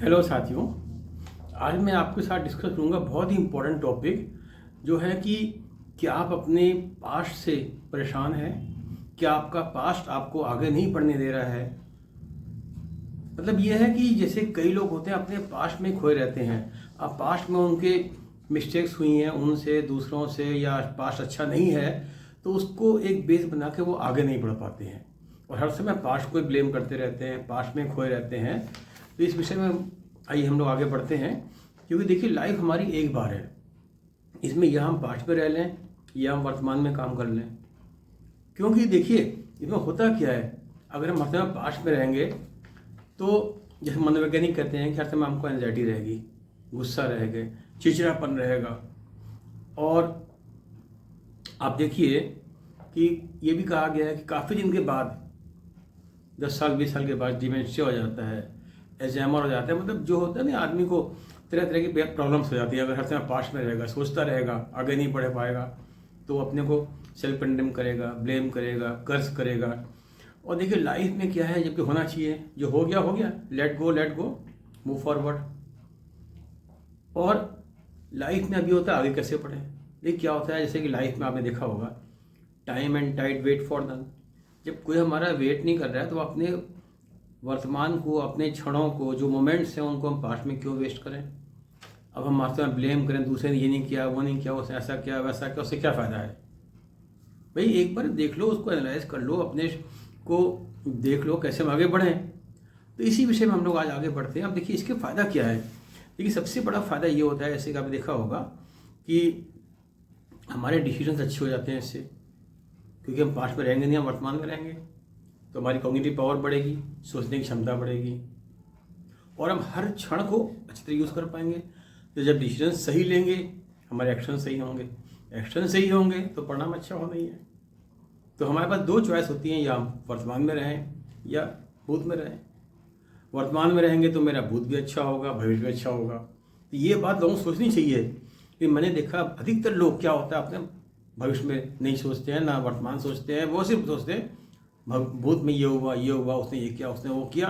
Hello साथियों, आज मैं आपके साथ डिस्कस करूंगा बहुत ही इम्पोर्टेंट टॉपिक जो है कि क्या आप अपने पास्ट से परेशान हैं? क्या आपका पास्ट आपको आगे नहीं बढ़ने दे रहा है? मतलब ये है कि जैसे कई लोग होते हैं अपने पास्ट में खोए रहते हैं। अब पास्ट में उनके मिस्टेक्स हुई हैं उनसे, दूसरों से, या पास्ट अच्छा नहीं है तो उसको एक बेस बना के वो आगे नहीं बढ़ पाते हैं और हर समय पास्ट को ब्लेम करते रहते हैं, पास्ट में खोए रहते हैं। तो इस विषय में आइए हम लोग आगे बढ़ते हैं, क्योंकि देखिए लाइफ हमारी एक बार है। इसमें या हम पास्ट में रह लें या हम वर्तमान में काम कर लें। क्योंकि देखिए इसमें होता क्या है, अगर हम हर समय पास्ट में रहेंगे तो जैसे मनोवैज्ञानिक कहते हैं कि हर समय हमको एंजाइटी रहेगी, गुस्सा रहेगा, चिड़चिड़ापन रहेगा। और आप देखिए कि ये भी कहा गया है कि काफ़ी दिन के बाद 10 साल 20 साल के बाद डिमेंशिया हो जाता है, एल्जाइमर हो जाता है। मतलब जो होता है ना, आदमी को तरह तरह की प्रॉब्लम्स हो जाती है। अगर हर समय पास्ट में रहेगा, सोचता रहेगा, आगे नहीं बढ़ पाएगा तो अपने को सेल्फ कंडेम करेगा, ब्लेम करेगा, कर्ज करेगा। और देखिए लाइफ में क्या है, जबकि होना चाहिए, जो हो गया, लेट गो, मूव फॉरवर्ड। और लाइफ में अभी होता है आगे कैसे बढ़े। देखिए क्या होता है, जैसे कि लाइफ में आपने देखा होगा, time and tide wait for none. जब कोई हमारा वेट नहीं कर रहा है तो अपने वर्तमान को, अपने क्षणों को, जो मोमेंट्स हैं उनको हम पास्ट में क्यों वेस्ट करें। अब हम वास्तव में ब्लेम करें, दूसरे ने ये नहीं किया, वो नहीं किया, उसने ऐसा किया, वैसा किया, उससे क्या फ़ायदा है भाई। एक बार देख लो, उसको एनालाइज कर लो, अपने को देख लो कैसे हम आगे बढ़ें। तो इसी विषय में हम लोग आज आगे बढ़ते हैं। अब देखिए इसके फ़ायदा क्या है। देखिए सबसे बड़ा फ़ायदा ये होता है, जैसे कि आपने देखा होगा कि हमारे डिसीजंस अच्छे हो जाते हैं इससे, क्योंकि हम पास्ट में रहेंगे नहीं, हम वर्तमान में रहेंगे। तो हमारी कॉग्निटिव पावर बढ़ेगी, सोचने की क्षमता बढ़ेगी और हम हर क्षण को अच्छी तरह यूज़ कर पाएंगे। तो जब डिसीजन सही लेंगे हमारे एक्शन सही होंगे, एक्शन सही होंगे तो परिणाम अच्छा होना ही है। तो हमारे पास दो चॉइस होती हैं, या हम वर्तमान में रहें या भूत में रहें। वर्तमान में रहेंगे तो मेरा भूत भी अच्छा होगा, भविष्य भी अच्छा होगा। तो ये बात लोगों को सोचनी चाहिए कि मैंने देखा अधिकतर लोग क्या होता है, अपने भविष्य में नहीं सोचते हैं, ना वर्तमान सोचते हैं। वो सिर्फ सोचते हैं भूत में ये हुआ, उसने ये किया, उसने वो किया,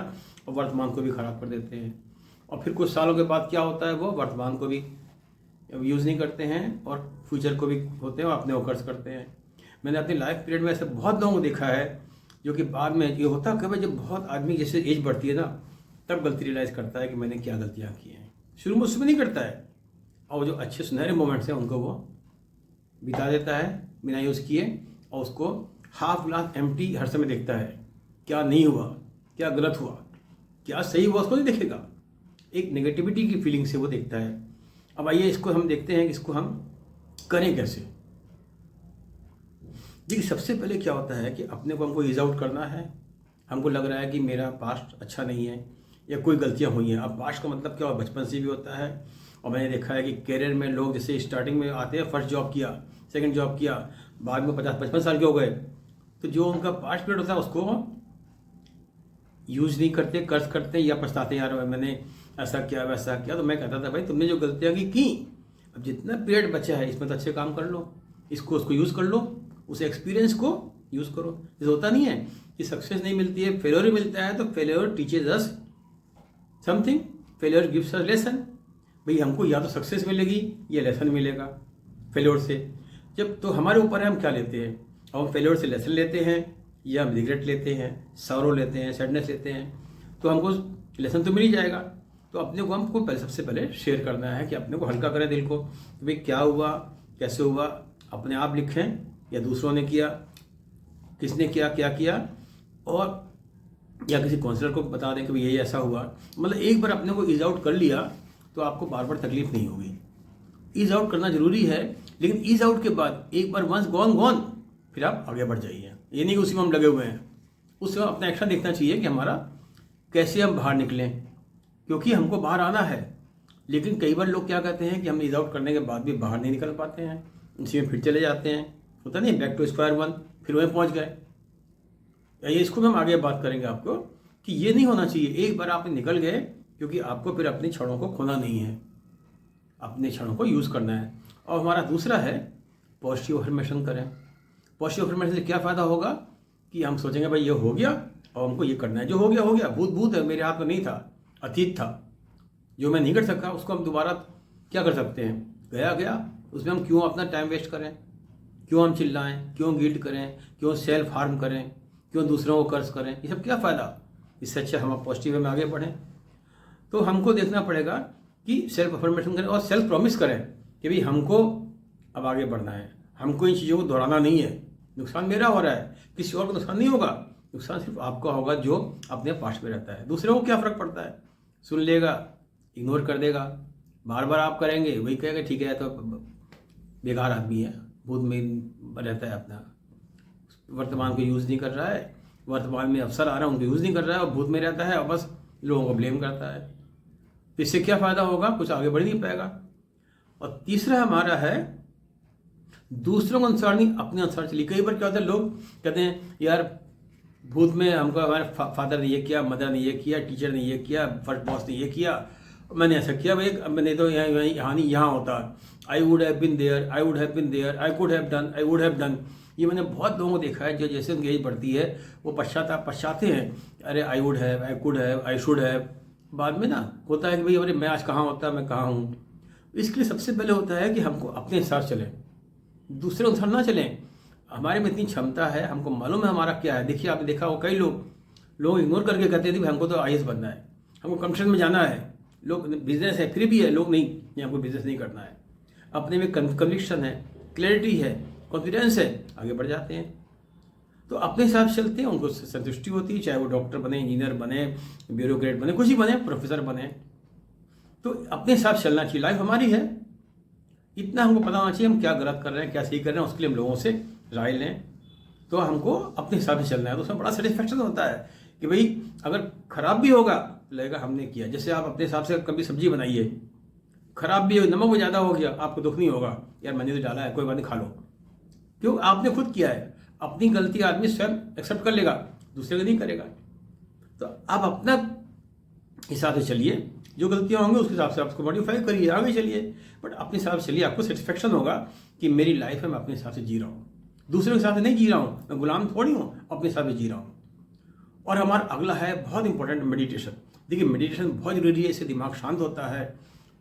और वर्तमान को भी ख़राब कर देते हैं। और फिर कुछ सालों के बाद क्या होता है, वो वर्तमान को भी यूज़ नहीं करते हैं और फ्यूचर को भी होते हैं और अपने को कर्ज करते हैं। मैंने अपनी लाइफ पीरियड में ऐसे बहुत लोगों को देखा है जो कि बाद में ये होता कभी, जब बहुत आदमी जैसे एज बढ़ती है ना, तब गलती रियलाइज़ करता है कि मैंने क्या गलतियाँ की हैं। शुरू में उसमें नहीं करता है, और जो अच्छे सुनहरे मोमेंट्स हैं उनको वो बिता देता है बिना यूज़ किए, और उसको हाफ ग्लास एम्प्टी हर समय देखता है। क्या नहीं हुआ, क्या गलत हुआ, क्या सही हुआ, उसको नहीं देखेगा। एक नेगेटिविटी की फीलिंग से वो देखता है। अब आइए इसको हम देखते हैं कि इसको हम करें कैसे। देखिए सबसे पहले क्या होता है कि अपने को हमको ईज आउट करना है। हमको लग रहा है कि मेरा पास्ट अच्छा नहीं है या कोई गलतियां हुई हैं। अब पास्ट का मतलब क्या, बचपन से भी होता है। और मैंने देखा है कि करियर में लोग जैसे स्टार्टिंग में आते हैं, फर्स्ट जॉब किया, सेकंड जॉब किया, बाद में 50-55 साल के हो गए, तो जो उनका पास्ट पीरियड होता है उसको यूज नहीं करते, कर्ज करते या पछताते हैं, यार मैंने ऐसा किया वैसा किया। तो मैं कहता था भाई तुमने जो गलतियाँ की, अब जितना पीरियड बचा है इसमें तो अच्छे काम कर लो, इसको उसको यूज़ कर लो, उस एक्सपीरियंस को यूज़ करो। जैसे होता नहीं है कि सक्सेस नहीं मिलती है, फेलियर मिलता है। तो failure teaches us something, failure gives us lesson. भाई हमको या तो सक्सेस मिलेगी या लेसन मिलेगा फेलियर से। जब तो हमारे ऊपर है हम क्या लेते हैं, हम फेलियर से लेसन लेते हैं या हम रिग्रेट लेते हैं, सॉरो लेते हैं, सैडनेस लेते हैं। तो हमको लेसन तो मिल ही जाएगा। तो अपने को हमको सबसे पहले शेयर करना है कि अपने को हल्का करें दिल को, कि भाई क्या हुआ, कैसे हुआ, अपने आप लिखें या दूसरों ने किया, किसने किया, क्या किया, और या किसी काउंसलर को बता दें कि भाई ये ऐसा हुआ। मतलब एक बार अपने को ईज आउट कर लिया तो आपको बार बार तकलीफ नहीं होगी। ईज आउट करना जरूरी है, लेकिन ईज आउट के बाद एक बार वंस गॉन फिर आप आगे बढ़ जाइए। ये नहीं कि उसी में हम लगे हुए हैं। उससे अपना एक्शन देखना चाहिए कि हमारा कैसे हम बाहर निकलें, क्योंकि हमको बाहर आना है। लेकिन कई बार लोग क्या कहते हैं कि हम ईज आउट करने के बाद भी बाहर नहीं निकल पाते हैं, उसी में फिर चले जाते हैं। होता नहीं, बैक टू स्क्वायर वन, फिर वहीं पहुंच गए। ये इसको हम आगे बात करेंगे आपको कि ये नहीं होना चाहिए। एक बार आप निकल गए, क्योंकि आपको फिर अपनी क्षणों को खोना नहीं है, अपने क्षणों को यूज़ करना है। और हमारा दूसरा है पॉजिटिव अफर्मेशन करें। पॉजिटिव अफर्मेशन से क्या फ़ायदा होगा कि हम सोचेंगे भाई ये हो गया और हमको ये करना है। जो हो गया, भूत है, मेरे हाथ में नहीं था, अतीत था। जो मैं नहीं कर सका उसको हम दोबारा क्या कर सकते हैं, गया गया, उसमें हम क्यों अपना टाइम वेस्ट करें, क्यों हम चिल्लाएं, क्यों गिल्ट करें, क्यों सेल्फ हार्म करें, क्यों दूसरों को कर्ज करें, ये सब क्या फ़ायदा। इससे अच्छा हम पॉजिटिव वे में आगे बढ़ें। तो हमको देखना पड़ेगा कि सेल्फ अफर्मेशन करें और सेल्फ प्रॉमिस करें कि भाई हमको अब आगे बढ़ना है, हमको इन चीज़ों को दोहराना नहीं है। नुकसान मेरा हो रहा है, किसी और को नुकसान नहीं होगा, नुकसान सिर्फ आपका होगा जो अपने पास में रहता है। दूसरे को क्या फ़र्क पड़ता है, सुन लेगा, इग्नोर कर देगा, बार बार आप करेंगे वही कहेगा ठीक है तो बेकार आदमी है, भूत में रहता है, अपना वर्तमान को यूज़ नहीं कर रहा है, वर्तमान में अवसर आ रहा है उनको यूज़ नहीं कर रहा है और भूत में रहता है और बस लोगों को ब्लेम करता है। तो इससे क्या फ़ायदा होगा, कुछ आगे बढ़ नहीं पाएगा। और तीसरा हमारा है दूसरों के अनुसार नहीं अपने अनुसार चलिए। कई बार क्या होता है, लोग कहते हैं यार भूत में हमको हमारे फादर ने ये किया, मदर ने ये किया, टीचर ने ये किया, फर्स्ट बॉस ने ये किया, मैंने ऐसा किया भाई, मैंने तो यहाँ नहीं यहाँ होता, I would have been there, I would have been there, I could have done, I would have done. ये मैंने बहुत लोगों को देखा है जो जैसे उनकी एज बढ़ती है वो पश्चाते हैं, अरे आई would have, I could have, I should have. बाद में ना होता है कि भाई अरे मैं आज कहाँ होता, मैं कहाँ हूँ। इसके लिए सबसे पहले होता है कि हमको अपने हिसाब से चलें, दूसरे अनुसार ना चलें। हमारे में इतनी क्षमता है, हमको मालूम है हमारा क्या है। देखिए आपने देखा हो कई लोग इग्नोर करके कहते थे हमको तो IAS बनना है, हमको कंपटीशन में जाना है, लोग बिजनेस है, फिर भी है लोग नहीं हमको बिजनेस नहीं करना है। अपने में कन्विक्शन है, क्लैरिटी है, कॉन्फिडेंस है, आगे बढ़ जाते हैं। तो अपने हिसाब से चलते हैं, उनको संतुष्टि होती है, चाहे वो डॉक्टर बने, इंजीनियर बने, ब्यूरोक्रेट बने, कुछ ही बने, प्रोफेसर बने। तो अपने हिसाब से चलना चाहिए। लाइफ हमारी है, इतना हमको पता होना चाहिए हम क्या गलत कर रहे हैं, क्या सही कर रहे हैं, उसके लिए हम लोगों से राय लें। तो हमको अपने हिसाब से चलना है। तो उसमें बड़ा सेटिस्फेक्शन होता है कि भाई अगर खराब भी होगा तो लगेगा हमने किया। जैसे आप अपने हिसाब से कभी सब्जी बनाइए, खराब भी हो, नमक भी ज़्यादा हो गया, आपको दुख नहीं होगा, यार मैंने तो डाला है, कोई बात नहीं, खा लो, क्यों आपने खुद किया है। अपनी गलती आदमी स्वयं एक्सेप्ट कर लेगा, दूसरे को नहीं करेगा। तो आप अपना हिसाब से चलिए, जो गलतियाँ होंगी उसके हिसाब से आप उसको मॉडिफाई करिए, आगे चलिए, बट अपने हिसाब से चलिए। आपको सेटिस्फेक्शन होगा कि मेरी लाइफ है, मैं अपने हिसाब से जी रहा हूँ, दूसरे के हिसाब से नहीं जी रहा हूँ, मैं गुलाम थोड़ी हूँ, अपने हिसाब से जी रहा हूँ। और हमारा अगला है बहुत इंपॉर्टेंट, मेडिटेशन। देखिए मेडिटेशन बहुत ज़रूरी है, इससे दिमाग शांत होता है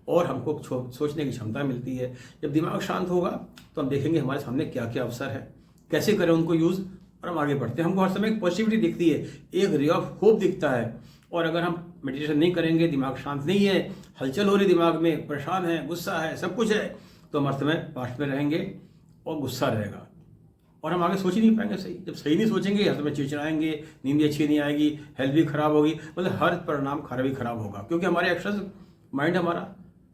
और हमको सोचने की क्षमता मिलती है। जब दिमाग शांत होगा तो हम देखेंगे हमारे सामने क्या क्या अवसर है, कैसे करें उनको यूज़, और हम आगे बढ़ते हैं। हमको हर समय एक पॉजिटिविटी दिखती है, एक रे ऑफ होप दिखता है। और अगर हम मेडिटेशन नहीं करेंगे, दिमाग शांत नहीं है, हलचल हो रही दिमाग में, परेशान है, गुस्सा है, सब कुछ है, तो हम हर समय पास्ट में रहेंगे और गुस्सा रहेगा और हम आगे सोच ही नहीं पाएंगे सही। जब सही नहीं सोचेंगे हर समय चिड़चिड़ाएंगे, नींद अच्छी नहीं आएगी, हेल्थ भी खराब होगी, मतलब हर परिणाम खराब ही खराब होगा। क्योंकि हमारे एक्शंस, माइंड हमारा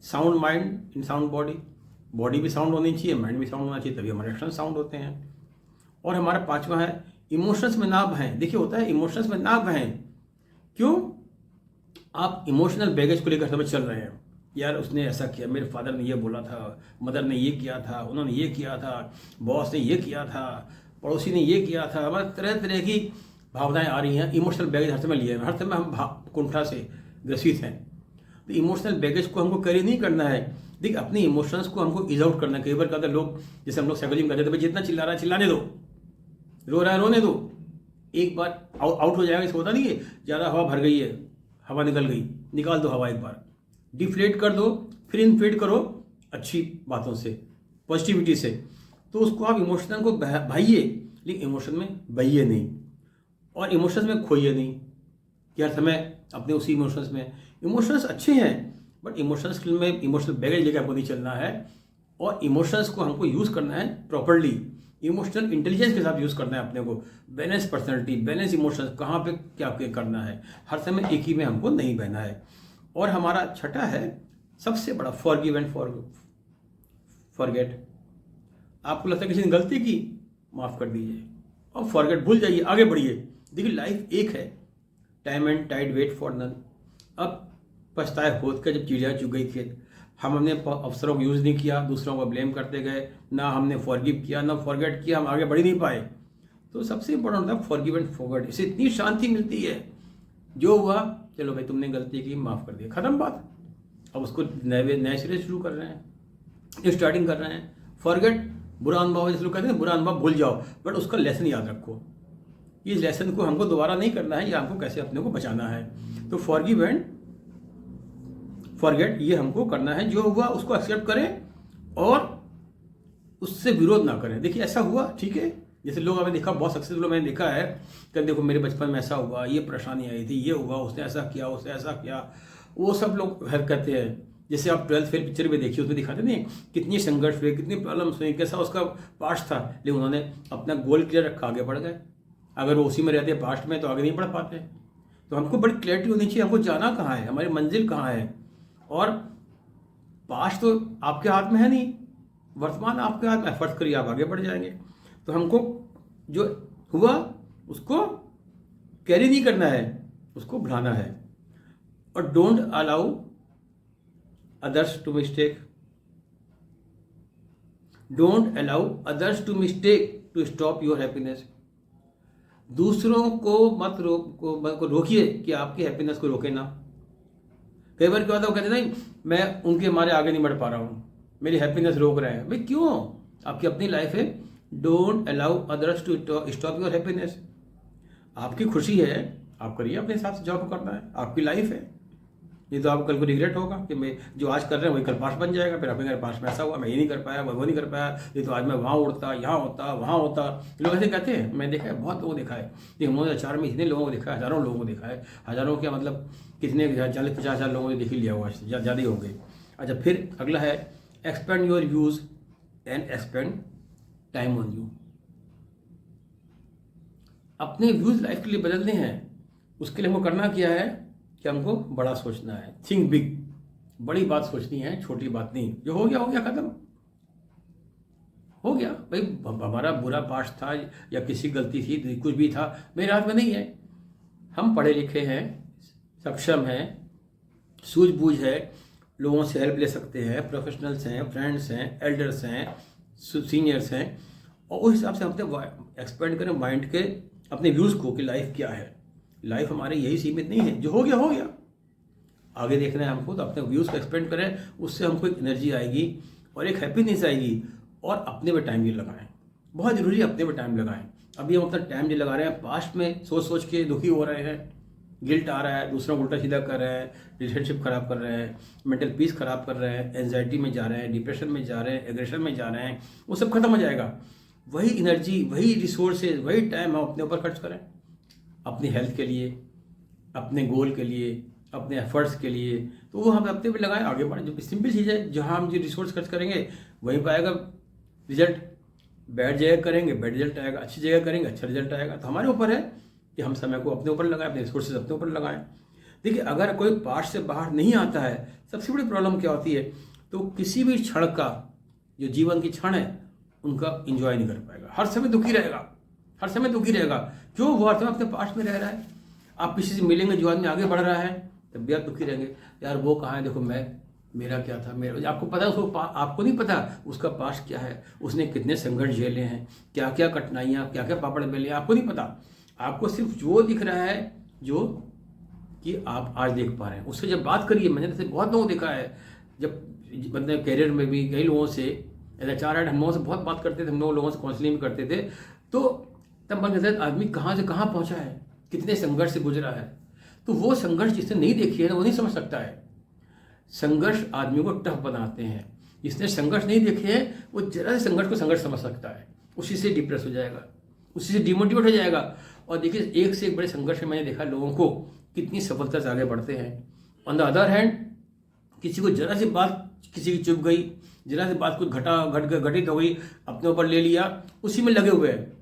sound mind in sound body, body भी साउंड होनी चाहिए, माइंड भी साउंड होना चाहिए, तभी हमारे एक्शन साउंड होते हैं। और हमारा पांचवा है इमोशंस में ना बहें। देखिए होता है इमोशंस में ना बहें, क्यों आप इमोशनल बैगेज को लेकर समय चल रहे हैं, यार उसने ऐसा किया, मेरे फादर ने ये बोला था, मदर ने ये किया था, उन्होंने ये किया था, बॉस ने ये किया था, पड़ोसी ने ये किया था, हमारे तरह तरह की भावनाएं आ रही हैं। इमोशनल बैगेज हर समय लिए हैं, हर समय हम कुंठा से ग्रसित हैं। तो इमोशनल बैगेज को हमको कैरी नहीं करना है। देखिए अपने इमोशंस को हमको इज आउट करना है। कई बार कहते हैं लोग, जैसे हम लोग साइकोलॉजी में कहते हैं भाई जितना चिल्ला रहा है चिल्लाने दो, रो रहा है रोने दो, एक बार आउट हो जाएगा। इसको होता नहीं है ज़्यादा हवा भर गई है, हवा निकल गई, निकाल दो हवा, एक बार डिफ्लेट कर दो, फिर इन्फ्लेट करो अच्छी बातों से, पॉजिटिविटी से। तो उसको आप इमोशनल को बहाइए, लेकिन इमोशन में बहिए नहीं और इमोशंस में खोइए नहीं कि हर समय अपने उसी इमोशंस में। इमोशंस अच्छे हैं बट इमोशंस में इमोशनल बैगेज लेकर आपको नहीं चलना है और इमोशंस को हमको यूज़ करना है प्रॉपरली, इमोशनल इंटेलिजेंस के साथ यूज़ करना है अपने को। बैलेंस पर्सनैलिटी, बैलेंस इमोशंस, कहाँ पे क्या करना है, हर समय एक ही में हमको नहीं बहना है। और हमारा छठा है सबसे बड़ा, फॉरगिव एंड फॉरगेट। आपको लगता है किसी ने गलती की, माफ़ कर दीजिए और फॉरगेट, भूल जाइए, आगे बढ़िए। देखिए लाइफ एक है, time and tide wait for none. अब पछताए होत का जब चिड़िया चुग गई खेत, हमने अवसरों को यूज़ नहीं किया, दूसरों को ब्लेम करते गए, ना हमने फॉरगिव किया ना फॉरगेट किया, हम आगे बढ़ ही नहीं पाए। तो सबसे इंपॉर्टेंट होता है फॉरगिव एंड फॉरगेट। इससे इतनी शांति मिलती है, जो हुआ चलो भाई तुमने गलती की, माफ़ कर दिया, ख़त्म बात। अब उसको नए सिरे शुरू कर रहे हैं, स्टार्टिंग कर रहे हैं। फॉरगेट बुरा अनुभव, जैसे लोग कहते हैं बुरा अनुभव भूल जाओ, बट उसका लेसन याद रखो। इस लेसन को हमको दोबारा नहीं करना है, या हमको कैसे अपने को बचाना है। तो फॉरगिव एंड फॉरगेट, ये हमको करना है। जो हुआ उसको एक्सेप्ट करें और उससे विरोध ना करें। देखिए ऐसा हुआ, ठीक है, जैसे लोग हमें देखा, बहुत सक्सेसफुल मैंने देखा है कि देखो मेरे बचपन में ऐसा हुआ, ये परेशानी आई थी, ये हुआ, उसने ऐसा किया, उसने ऐसा किया, वो सब लोग हर कहते हैं। जैसे आप 12th फेल पिक्चर में देखिए, उसमें दिखाते नहीं कितनी संघर्ष हुए, कितनी प्रॉब्लम्स हुई, कैसा उसका पास्ट था, लेकिन उन्होंने अपना गोल क्लियर रखा, आगे बढ़ गए। अगर वो उसी में रहते पास्ट में तो आगे नहीं बढ़ पाते। तो हमको बड़ी क्लैरिटी होनी चाहिए, हमको जाना कहाँ है, हमारी मंजिल कहाँ है। और पास्ट तो आपके हाथ में है नहीं, वर्तमान आपके हाथ में, एफर्ट करिए, आप आगे बढ़ जाएंगे। तो हमको जो हुआ उसको कैरी नहीं करना है, उसको बढ़ाना है। और don't allow others to mistake, don't allow others to mistake to stop your happiness. दूसरों को मत रोकिए कि आपकी हैप्पीनेस को रोके ना। कई बार क्या होता है, वो कहते नहीं मैं उनके हमारे आगे नहीं बढ़ पा रहा हूँ, मेरी हैप्पीनेस रोक रहे हैं। भाई क्यों, आपकी अपनी लाइफ है। Don't allow others to stop your happiness. आपकी खुशी है, आप करिए, अपने हिसाब से जॉब करना है, आपकी लाइफ है। नहीं तो आपको कल को रिग्रेट होगा कि मैं जो आज कर रहे हैं वही कल पास्ट बन जाएगा। फिर अपने घर पास्ट में ऐसा हुआ, मैं ये नहीं कर पाया, वो नहीं कर पाया, ये तो आज मैं वहाँ उड़ता, यहाँ होता, वहाँ होता। लोग ऐसे कहते हैं, मैं देखा है, बहुत लोगों को देखा है। ये 2004 में इतने लोगों को देखा है, हज़ारों लोगों को देखा है। हज़ारों क्या मतलब कितने 40-50 लोगों ने देख ही लिया हुआ, ज़्यादा ही होंगे। अच्छा, फिर अगला है expand your views and expand time on you. अपने व्यूज़ लाइफ के लिए बदलने हैं, उसके लिए हमको करना क्या है कि हमको बड़ा सोचना है। थिंक बिग, बड़ी बात सोचनी है, छोटी बात नहीं। जो हो गया हो गया, खत्म हो गया। भाई हमारा बुरा पास्ट था या किसी गलती थी, कुछ भी था, मेरे हाथ में नहीं है। हम पढ़े लिखे हैं, सक्षम हैं, सूझबूझ है, लोगों से हेल्प ले सकते हैं, प्रोफेशनल्स हैं, फ्रेंड्स हैं, एल्डर्स हैं, सीनियर्स हैं। और उस हिसाब से हम अपने एक्सपेंड करें माइंड के, अपने व्यूज़ को कि लाइफ क्या है। लाइफ हमारे यही सीमित नहीं है, जो हो गया हो गया, आगे देखना है हमको। तो अपने व्यूज़ को एक्सपेंड करें, उससे हमको एक एनर्जी आएगी और एक हैप्पीनेस आएगी। और अपने पे टाइम भी लगाएं, बहुत ज़रूरी है, अपने पे टाइम लगाएं। अभी हम अपना टाइम जो लगा रहे हैं पास्ट में सोच सोच के दुखी हो रहे हैं, गिल्ट आ रहा है, दूसरों को उल्टा सीधा कर रहे हैं, रिलेशनशिप खराब कर रहे हैं, मेंटल पीस खराब कर रहे हैं, एंजाइटी में जा रहे हैं, डिप्रेशन में जा रहे हैं, एग्रेशन में जा रहे हैं, वो सब खत्म हो जाएगा। वही एनर्जी, वही रिसोर्सेज, वही टाइम हम अपने ऊपर खर्च करें, अपनी हेल्थ के लिए, अपने गोल के लिए, अपने एफर्ट्स के लिए। तो वो हम अपने पे लगाएं, आगे बढ़ें। जो सिंपल चीज़ है, जहाँ हम जो रिसोर्स खर्च करेंगे वहीं पर आएगा रिजल्ट। बैड जगह करेंगे, बैड रिजल्ट आएगा, अच्छी जगह करेंगे, अच्छा रिजल्ट आएगा। तो हमारे ऊपर है कि हम समय को अपने ऊपर लगाएं, अपने रिसोर्सेज अपने ऊपर लगाएं। देखिए, अगर कोई पार्ट से बाहर नहीं आता है, सबसे बड़ी प्रॉब्लम क्या होती है, तो किसी भी क्षण का, जो जीवन की क्षण है, उनका इंजॉय नहीं कर पाएगा, हर समय दुखी रहेगा, हर समय दुखी रहेगा। क्यों, वो हर समय अपने पास्ट में रह रहा है। आप किसी से मिलेंगे जो आदमी आगे बढ़ रहा है, तब भी आप दुखी रहेंगे, यार वो कहाँ है, देखो मेरा क्या था, मेरा, आपको पता है उसको, आपको नहीं पता उसका पास्ट क्या है, उसने कितने संघर्ष झेले हैं, क्या क्या कठिनाइयाँ, क्या क्या पापड़ बेले, आपको नहीं पता। आपको सिर्फ जो दिख रहा है जो कि आप आज देख पा रहे हैं। उससे जब बात करिए, मैंने जैसे बहुत लोगों को देखा है, जब मतलब कैरियर में भी कई लोगों से, ऐसा 4-8 हम लोगों से बहुत बात करते थे, हम लोगों से काउंसलिंग भी करते थे, तो तब मन कहता है आदमी कहाँ से कहाँ पहुँचा है, कितने संघर्ष से गुजरा है। तो वो संघर्ष जिसने नहीं देखी है ना, वो नहीं समझ सकता है। संघर्ष आदमी को टफ बनाते हैं। जिसने संघर्ष नहीं देखे हैं, वो जरा से संघर्ष को संघर्ष समझ सकता है, उसी से डिप्रेस हो जाएगा, उसी से डिमोटिवेट हो जाएगा। और देखिए, एक से एक बड़े संघर्ष में मैंने देखा लोगों को कितनी सफलता से आगे बढ़ते हैं। ऑन द अदर हैंड, किसी को जरा सी बात किसी की चुभ गई, जरा सी बात कुछ घटित हो गई, अपने ऊपर ले लिया, उसी में लगे हुए हैं,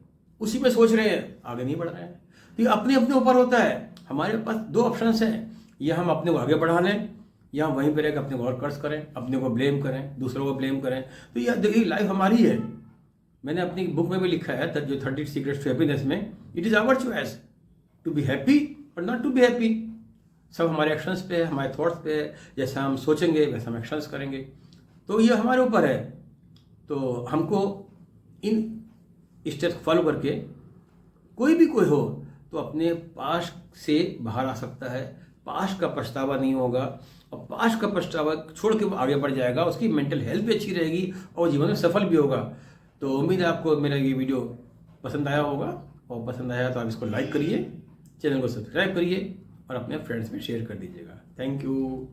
उसी में सोच रहे हैं, आगे नहीं बढ़ रहे हैं। तो ये अपने अपने ऊपर होता है। हमारे पास 2 ऑप्शंस हैं, या हम अपने को आगे बढ़ा लें, या वहीं पर रहकर अपने को और कर्ज करें, अपने को ब्लेम करें, दूसरों को ब्लेम करें। तो यह देखिए, लाइफ हमारी है। मैंने अपनी बुक में भी लिखा है, जो 30 सीक्रेट्स टू हैप्पीनेस में, it is our choice to be happy और नॉट टू बी हैप्पी। सब हमारे एक्शंस पे है, हमारे थॉट्स पे है। जैसा हम सोचेंगे वैसा हम एक्शंस करेंगे। तो ये हमारे ऊपर है। तो हमको इन स्टेप्स फॉलो करके, कोई भी कोई हो तो अपने पास्ट से बाहर आ सकता है, पास्ट का पछतावा नहीं होगा, और पास्ट का पछतावा छोड़ के वो आगे बढ़ जाएगा, उसकी मेंटल हेल्थ भी अच्छी रहेगी और जीवन में सफल भी होगा। तो उम्मीद है आपको मेरा ये वीडियो पसंद आया होगा, और पसंद आया तो आप इसको लाइक करिए, चैनल को सब्सक्राइब करिए और अपने फ्रेंड्स में शेयर कर दीजिएगा। Thank you.